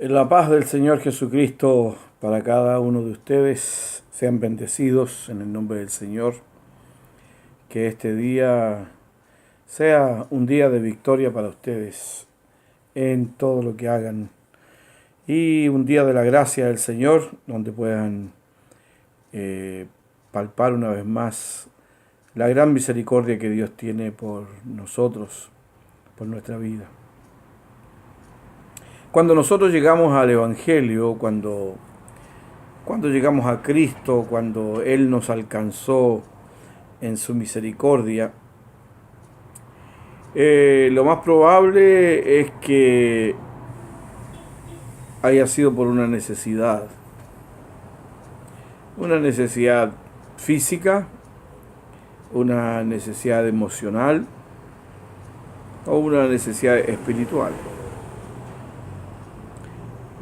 La paz del Señor Jesucristo para cada uno de ustedes. Sean bendecidos en el nombre del Señor. Que este día sea un día de victoria para ustedes en todo lo que hagan. Y un día de la gracia del Señor, donde puedan palpar una vez más la gran misericordia que Dios tiene por nosotros, por nuestra vida. Cuando nosotros llegamos al Evangelio, cuando llegamos a Cristo, cuando Él nos alcanzó en su misericordia, lo más probable es que haya sido por una necesidad física, una necesidad emocional o una necesidad espiritual.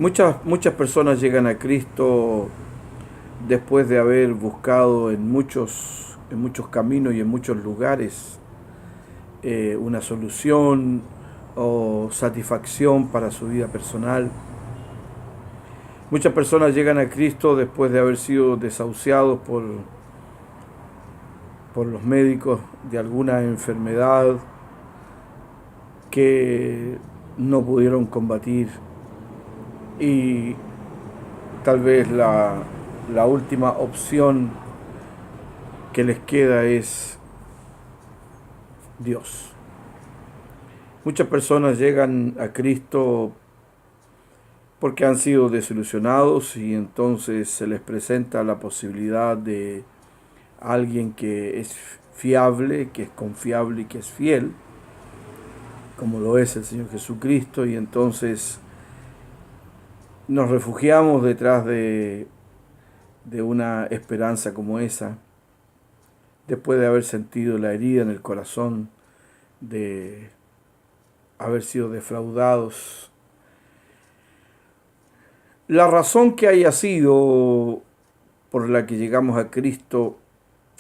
Muchas personas llegan a Cristo después de haber buscado en muchos caminos y en muchos lugares una solución o satisfacción para su vida personal. Muchas personas llegan a Cristo después de haber sido desahuciados por los médicos de alguna enfermedad que no pudieron combatir, y tal vez la última opción que les queda es Dios. Muchas personas llegan a Cristo porque han sido desilusionados y entonces se les presenta la posibilidad de alguien que es fiable, que es confiable y que es fiel, como lo es el Señor Jesucristo, y entonces nos refugiamos detrás de una esperanza como esa, después de haber sentido la herida en el corazón, de haber sido defraudados. La razón que haya sido por la que llegamos a Cristo,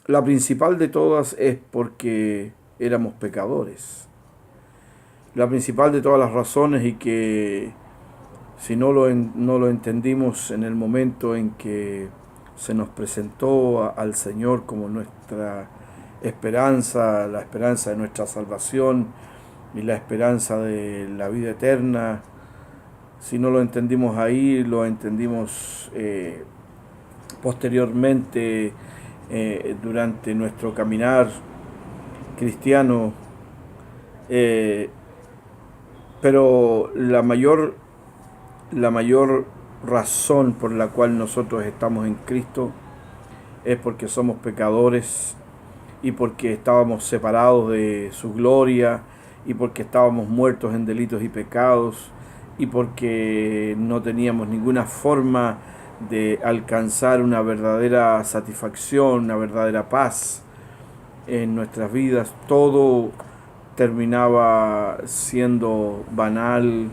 la principal de todas es porque éramos pecadores. La principal de todas las razones, y que si no lo entendimos en el momento en que se nos presentó al Señor como nuestra esperanza, la esperanza de nuestra salvación y la esperanza de la vida eterna, si no lo entendimos ahí, lo entendimos posteriormente durante nuestro caminar cristiano, pero la mayor razón por la cual nosotros estamos en Cristo es porque somos pecadores, y porque estábamos separados de su gloria, y porque estábamos muertos en delitos y pecados, y porque no teníamos ninguna forma de alcanzar una verdadera satisfacción, una verdadera paz en nuestras vidas. Todo terminaba siendo banal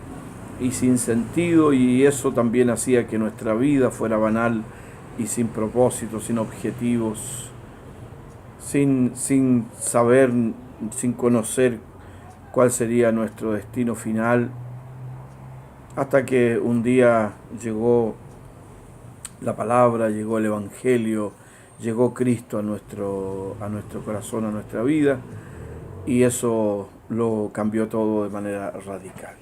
y sin sentido, y eso también hacía que nuestra vida fuera banal y sin propósito, sin objetivos, sin saber, sin conocer cuál sería nuestro destino final, hasta que un día llegó la palabra, llegó el Evangelio, llegó Cristo a nuestro corazón, a nuestra vida, y eso lo cambió todo de manera radical.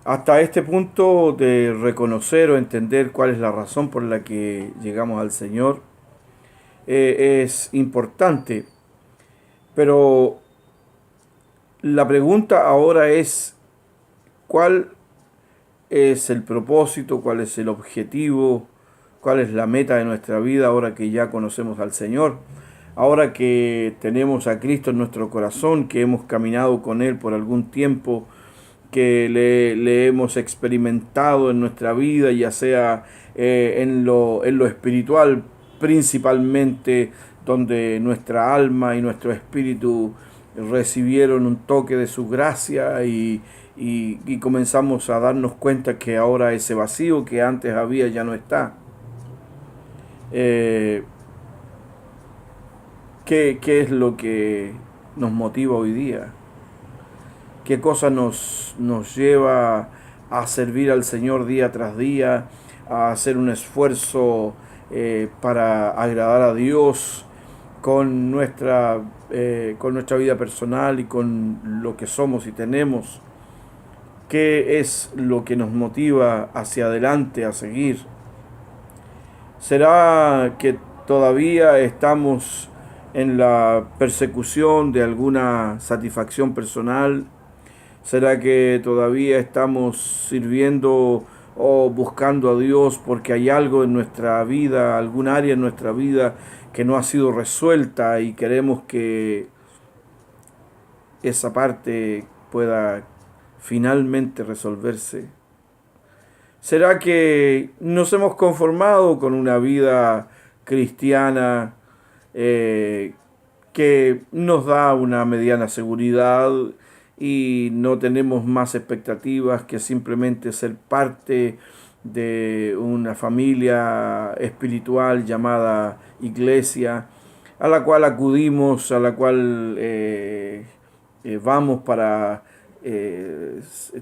Hasta este punto de reconocer o entender cuál es la razón por la que llegamos al Señor es importante, pero la pregunta ahora es: ¿cuál es el propósito, cuál es el objetivo, cuál es la meta de nuestra vida ahora que ya conocemos al Señor? Ahora que tenemos a Cristo en nuestro corazón, que hemos caminado con Él por algún tiempo, que le hemos experimentado en nuestra vida, ya sea en lo espiritual principalmente, donde nuestra alma y nuestro espíritu recibieron un toque de su gracia, y comenzamos a darnos cuenta que ahora ese vacío que antes había ya no está. ¿Qué es lo que nos motiva hoy día? ¿Qué cosa nos lleva a servir al Señor día tras día, a hacer un esfuerzo para agradar a Dios con nuestra vida personal y con lo que somos y tenemos. ¿Qué es lo que nos motiva hacia adelante a seguir? ¿Será que todavía estamos en la persecución de alguna satisfacción personal? ¿Será que todavía estamos sirviendo o buscando a Dios porque hay algo en nuestra vida, algún área en nuestra vida que no ha sido resuelta y queremos que esa parte pueda finalmente resolverse? ¿Será que nos hemos conformado con una vida cristiana que nos da una mediana seguridad y no tenemos más expectativas que simplemente ser parte de una familia espiritual llamada iglesia, a la cual acudimos, a la cual vamos para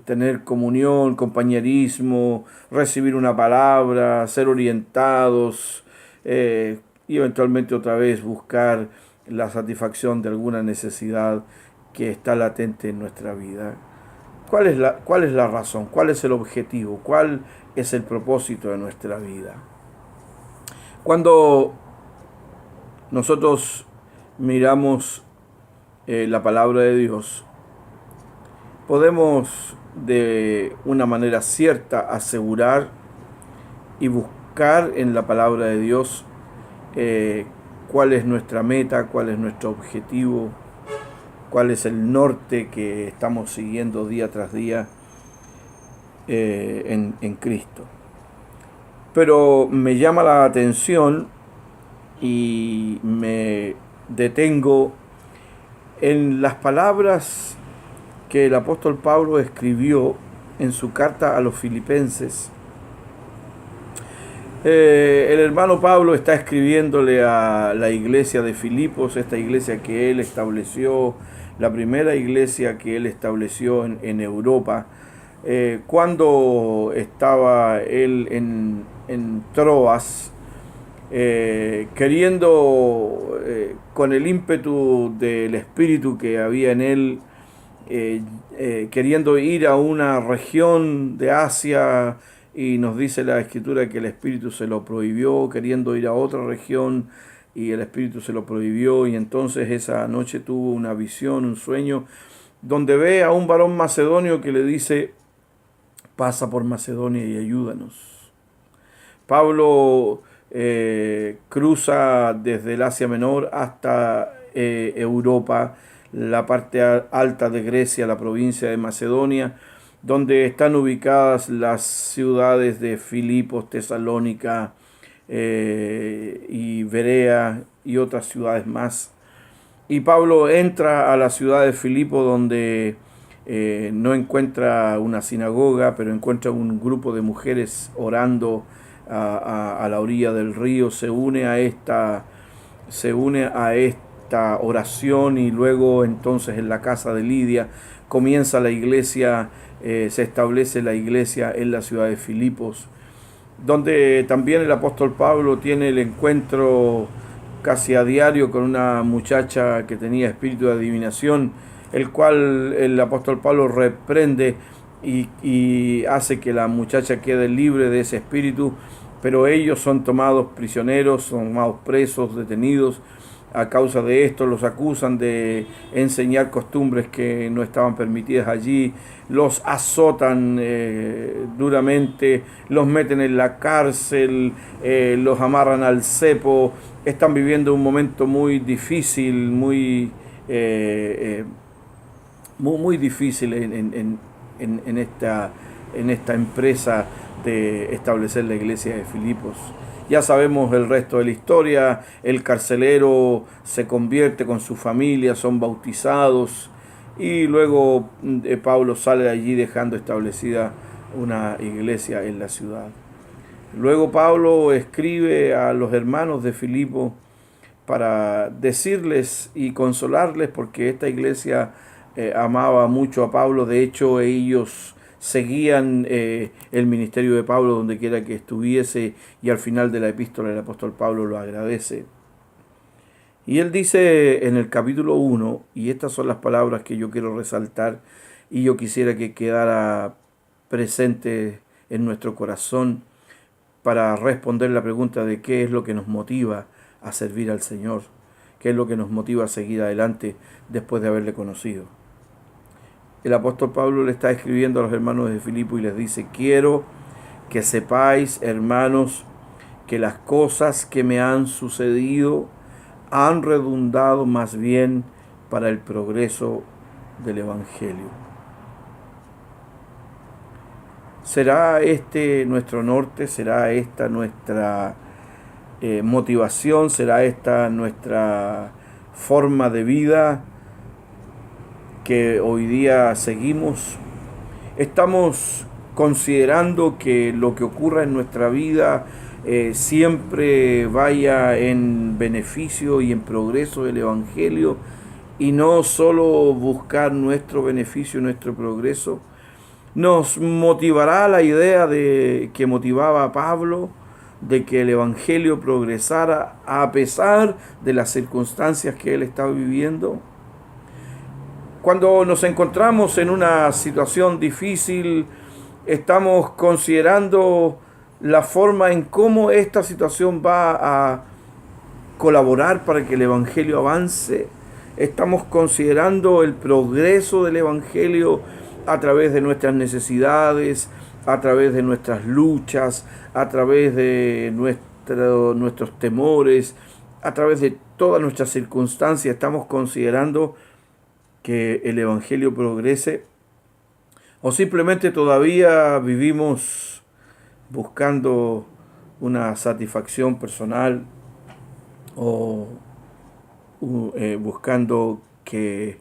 tener comunión, compañerismo, recibir una palabra, ser orientados y eventualmente otra vez buscar la satisfacción de alguna necesidad que está latente en nuestra vida? ¿Cuál es la razón? ¿Cuál es el objetivo? ¿Cuál es el propósito de nuestra vida? Cuando nosotros miramos la palabra de Dios, podemos de una manera cierta asegurar y buscar en la palabra de Dios cuál es nuestra meta, cuál es nuestro objetivo, cuál es el norte que estamos siguiendo día tras día en Cristo. Pero me llama la atención y me detengo en las palabras que el apóstol Pablo escribió en su carta a los filipenses. El hermano Pablo está escribiéndole a la iglesia de Filipos, esta iglesia que él estableció, la primera iglesia que él estableció en Europa, cuando estaba él en Troas, queriendo, con el ímpetu del espíritu que había en él, queriendo ir a una región de Asia, y nos dice la escritura que el espíritu se lo prohibió, queriendo ir a otra región y el espíritu se lo prohibió, y entonces esa noche tuvo una visión, un sueño, donde ve a un varón macedonio que le dice: pasa por Macedonia y ayúdanos. Pablo cruza desde el Asia Menor hasta Europa, la parte alta de Grecia, la provincia de Macedonia, donde están ubicadas las ciudades de Filipos, Tesalónica y Berea y otras ciudades más. Y Pablo entra a la ciudad de Filipo, donde no encuentra una sinagoga, pero encuentra un grupo de mujeres orando a la orilla del río. Se une a esta oración, y luego entonces en la casa de Lidia comienza la iglesia, se establece la iglesia en la ciudad de Filipos, donde también el apóstol Pablo tiene el encuentro casi a diario con una muchacha que tenía espíritu de adivinación, el cual el apóstol Pablo reprende y hace que la muchacha quede libre de ese espíritu, pero ellos son tomados prisioneros, son tomados presos, detenidos. A causa de esto los acusan de enseñar costumbres que no estaban permitidas allí, los azotan duramente, los meten en la cárcel, los amarran al cepo. Están viviendo un momento muy difícil, muy difícil en esta empresa de establecer la iglesia de Filipos. Ya sabemos el resto de la historia. El carcelero se convierte con su familia, son bautizados, y luego Pablo sale de allí dejando establecida una iglesia en la ciudad. Luego Pablo escribe a los hermanos de Filipo para decirles y consolarles, porque esta iglesia amaba mucho a Pablo. De hecho, ellos seguían el ministerio de Pablo donde quiera que estuviese, y al final de la epístola el apóstol Pablo lo agradece. Y él dice en el capítulo 1, y estas son las palabras que yo quiero resaltar y yo quisiera que quedara presente en nuestro corazón para responder la pregunta de qué es lo que nos motiva a servir al Señor, qué es lo que nos motiva a seguir adelante después de haberle conocido. El apóstol Pablo le está escribiendo a los hermanos de Filipo y les dice: quiero que sepáis, hermanos, que las cosas que me han sucedido han redundado más bien para el progreso del Evangelio. ¿Será este nuestro norte? ¿Será esta nuestra motivación? ¿Será esta nuestra forma de vida que hoy día seguimos? ¿Estamos considerando que lo que ocurra en nuestra vida siempre vaya en beneficio y en progreso del Evangelio, y no solo buscar nuestro beneficio, nuestro progreso? ¿Nos motivará la idea de que motivaba a Pablo, de que el Evangelio progresara a pesar de las circunstancias que él estaba viviendo? Cuando nos encontramos en una situación difícil, estamos considerando la forma en cómo esta situación va a colaborar para que el Evangelio avance. Estamos considerando el progreso del Evangelio a través de nuestras necesidades, a través de nuestras luchas, a través de nuestros temores, a través de todas nuestras circunstancias. Estamos considerando que el Evangelio progrese, o simplemente todavía vivimos buscando una satisfacción personal o buscando que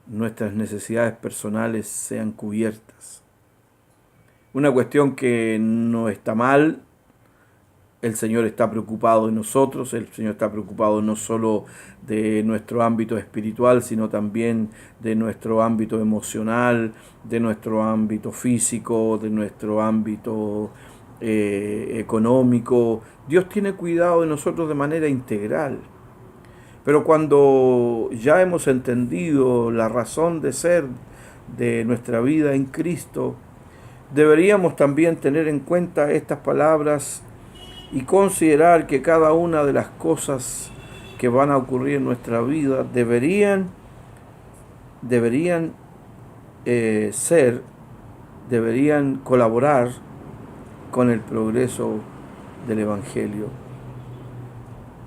nuestras necesidades personales sean cubiertas. Una cuestión que no está mal. El Señor está preocupado de nosotros, el Señor está preocupado no solo de nuestro ámbito espiritual, sino también de nuestro ámbito emocional, de nuestro ámbito físico, de nuestro ámbito económico. Dios tiene cuidado de nosotros de manera integral. Pero cuando ya hemos entendido la razón de ser de nuestra vida en Cristo, deberíamos también tener en cuenta estas palabras y considerar que cada una de las cosas que van a ocurrir en nuestra vida deberían colaborar con el progreso del Evangelio.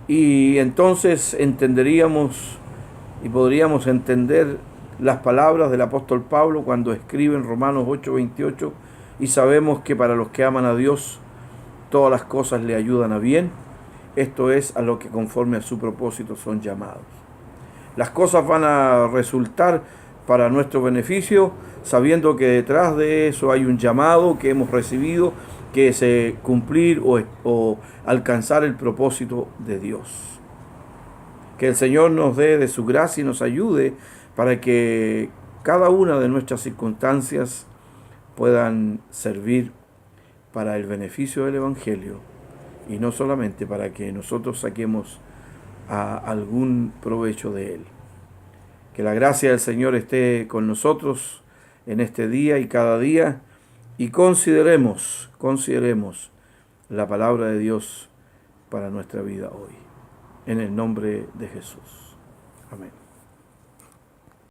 Y entonces entenderíamos y podríamos entender las palabras del apóstol Pablo cuando escribe en Romanos 8:28: y sabemos que para los que aman a Dios todas las cosas le ayudan a bien, esto es, a lo que conforme a su propósito son llamados. Las cosas van a resultar para nuestro beneficio, sabiendo que detrás de eso hay un llamado que hemos recibido, que es cumplir o alcanzar el propósito de Dios. Que el Señor nos dé de su gracia y nos ayude para que cada una de nuestras circunstancias puedan servir para el beneficio del Evangelio, y no solamente para que nosotros saquemos algún provecho de él. Que la gracia del Señor esté con nosotros en este día y cada día, y consideremos la palabra de Dios para nuestra vida hoy. En el nombre de Jesús. Amén.